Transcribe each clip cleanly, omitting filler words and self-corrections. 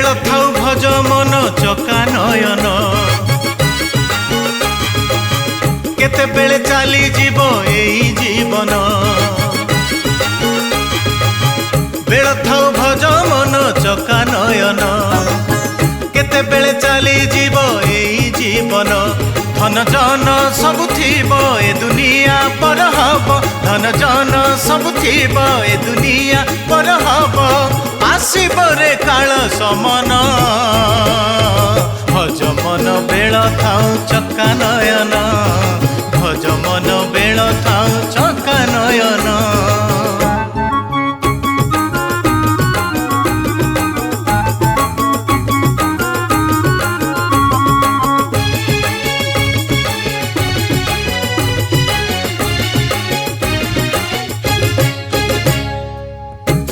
bell थाउ भज मन चका नयन केते बेले चली जीव एई जीवन बेल थाउ भज मन चका नयन केते बेले चली जीव एई जीवन धन जन सब थीब ए दुनिया पर हब धन जन सब थीब ए दुनिया पर हब आसीब रे काल समन भज मन बेल थाउ चका नयन भज मन बेल थाउ चका नयन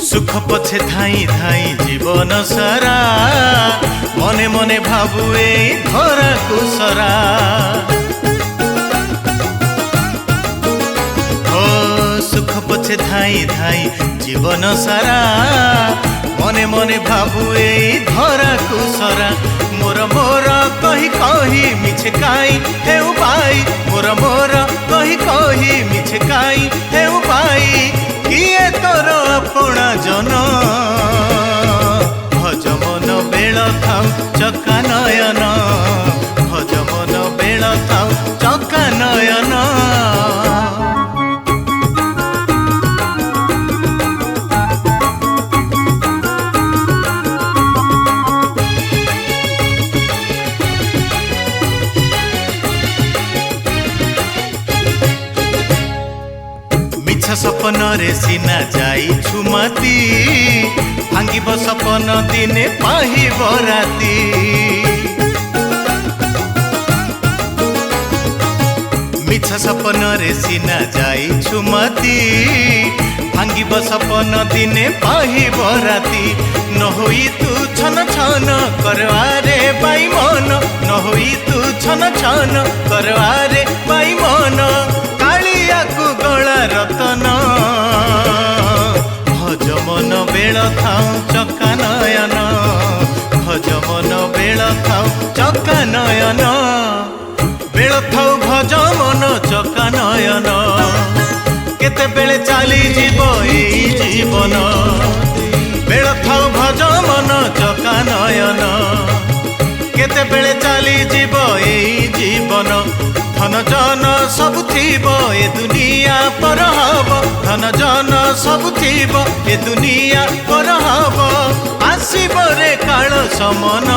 सुख पछे थाई थाई जीवन सारा मने मने भाबुए धरा को सरा ओ सुख पछे थाई थाई जीवन सारा मने मने भाबुए धरा को सरा मोर मोर कही कही मिछे काई हेउ बाई मोर मोर कही कही मिछे काई हेउ बाई किए तोर अपना जन भज मन बेल थाउ चका नयन भज मन बेल थाउ चका नयन सपन रे सीना जाई छुमती भांगिब सपन दिने पाहिब राती मिछा सपन रे सीना जाई छुमती भांगिब सपन दिने पाहिब राती न होई तू छन छन करवारे बाई मन न होई तू छन छन करवारे बाई मन कालिया को गला रतन भज मन बेल थाउ चका नयन भज मन बेल थाउ चका नयन बेल थाउ भज मन चका नयन केते बेले चली जीव एई जीवन बेल थाउ भज मन चका नयन केते बेले चली जीव एई जीवन धन जन सब थीब ए दुनिया पर हब धन जन सब थीब ए दुनिया पर हब आसीब रे काल समन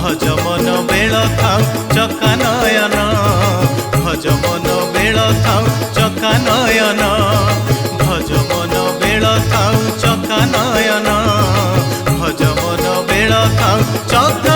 भज मन बेल थाउ चका नयन भज मन बेल थाउ चका नयन भज मन बेल थाउ चका नयन भज मन बेल थाउ चका